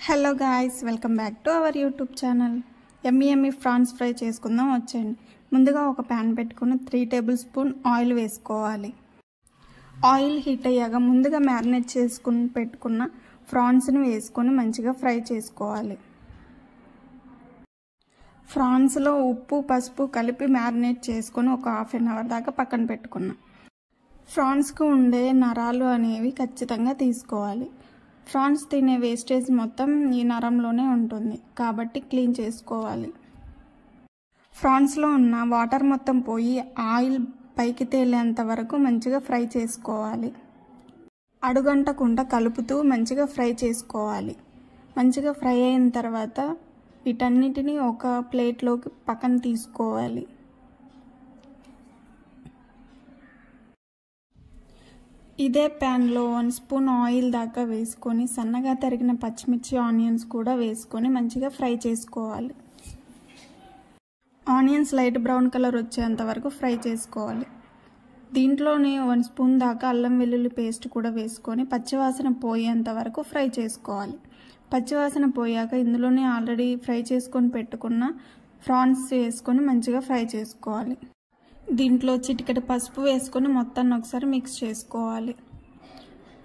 Hello guys, welcome back to our YouTube channel. ఎమ్మి prawns fry చేసుకుందాం వచ్చేయండి. ముందుగా ఒక ప్యాన్ పెట్టుకుని 3 టేబుల్ స్పూన్ ఆయిల్ వేసుకోవాలి. ఆయిల్ హీట్ అయ్యాక ముందుగా మ్యారినేట్ చేసుకుని పెట్టుకున్న ఫ్రాన్స్ని వేసుకొని మంచిగా ఫ్రై చేసుకోవాలి. ఫ్రాన్స్లో ఉప్పు పసుపు కలిపి మ్యారినేట్ చేసుకొని ఒక హాఫ్ అన్ అవర్ దాకా పక్కన పెట్టుకున్నాం. ఫ్రాన్స్కి ఉండే నరాలు అనేవి ఖచ్చితంగా తీసుకోవాలి. ఫ్రాన్స్ తినే వేస్టేజ్ మొత్తం ఈ నరంలోనే ఉంటుంది కాబట్టి క్లీన్ చేసుకోవాలి. ఫ్రాన్స్లో ఉన్న వాటర్ మొత్తం పోయి ఆయిల్ పైకి తేలేంత వరకు మంచిగా ఫ్రై చేసుకోవాలి. అడుగంటకుండా కలుపుతూ మంచిగా ఫ్రై చేసుకోవాలి. మంచిగా ఫ్రై అయిన తర్వాత వీటన్నిటిని ఒక ప్లేట్లోకి పక్కన తీసుకోవాలి. ఇదే ప్యాన్లో 1 స్పూన్ ఆయిల్ దాకా వేసుకొని సన్నగా తరిగిన పచ్చిమిర్చి ఆనియన్స్ కూడా వేసుకొని మంచిగా ఫ్రై చేసుకోవాలి. ఆనియన్స్ లైట్ బ్రౌన్ కలర్ వచ్చేంత వరకు ఫ్రై చేసుకోవాలి. దీంట్లోనే 1 స్పూన్ దాకా అల్లం వెల్లుల్లి పేస్ట్ కూడా వేసుకొని పచ్చివాసన పోయేంత వరకు ఫ్రై చేసుకోవాలి. పచ్చివాసన పోయాక ఇందులోనే ఆల్రెడీ ఫ్రై చేసుకొని పెట్టుకున్న ఫ్రాన్స్ వేసుకొని మంచిగా ఫ్రై చేసుకోవాలి. దీంట్లో చిటికెడు పసుపు వేసుకొని మొత్తాన్ని ఒకసారి మిక్స్ చేసుకోవాలి.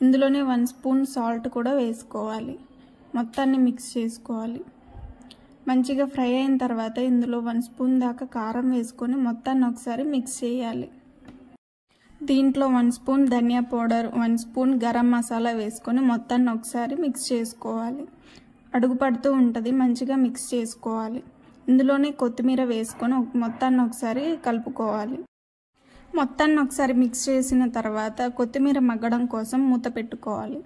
ఇందులోనే 1 స్పూన్ సాల్ట్ కూడా వేసుకోవాలి. మొత్తాన్ని మిక్స్ చేసుకోవాలి. మంచిగా ఫ్రై అయిన తర్వాత ఇందులో 1 స్పూన్ దాకా కారం వేసుకొని మొత్తాన్ని ఒకసారి మిక్స్ చేయాలి. దీంట్లో 1 స్పూన్ ధనియా పౌడర్ 1 స్పూన్ గరం మసాలా వేసుకొని మొత్తాన్ని ఒకసారి మిక్స్ చేసుకోవాలి. అడుగు పడుతూ ఉంటుంది, మంచిగా మిక్స్ చేసుకోవాలి. ఇందులోనే కొత్తిమీర వేసుకొని మొత్తాన్ని ఒకసారి కలుపుకోవాలి. మొత్తాన్ని ఒకసారి మిక్స్ చేసిన తర్వాత కొత్తిమీర మగ్గడం కోసం మూత పెట్టుకోవాలి.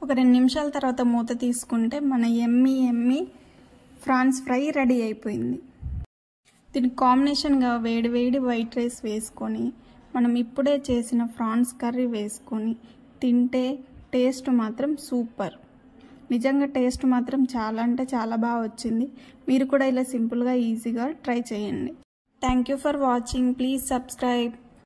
ఒక 2 నిమిషాల తర్వాత మూత తీసుకుంటే మన ఎమ్మి ఫ్రాన్స్ ఫ్రై రెడీ అయిపోయింది. దీనికి కాంబినేషన్గా వేడి వైట్ రైస్ వేసుకొని మనం ఇప్పుడే చేసిన ఫ్రాన్స్ కర్రీ వేసుకొని తింటే టేస్ట్ మాత్రం సూపర్. నిజంగా టేస్ట్ మాత్రం చాలా అంటే చాలా బాగా వచ్చింది. మీరు కూడా ఇలా సింపుల్గా ఈజీగా ట్రై చేయండి. Thank you for watching. Please subscribe.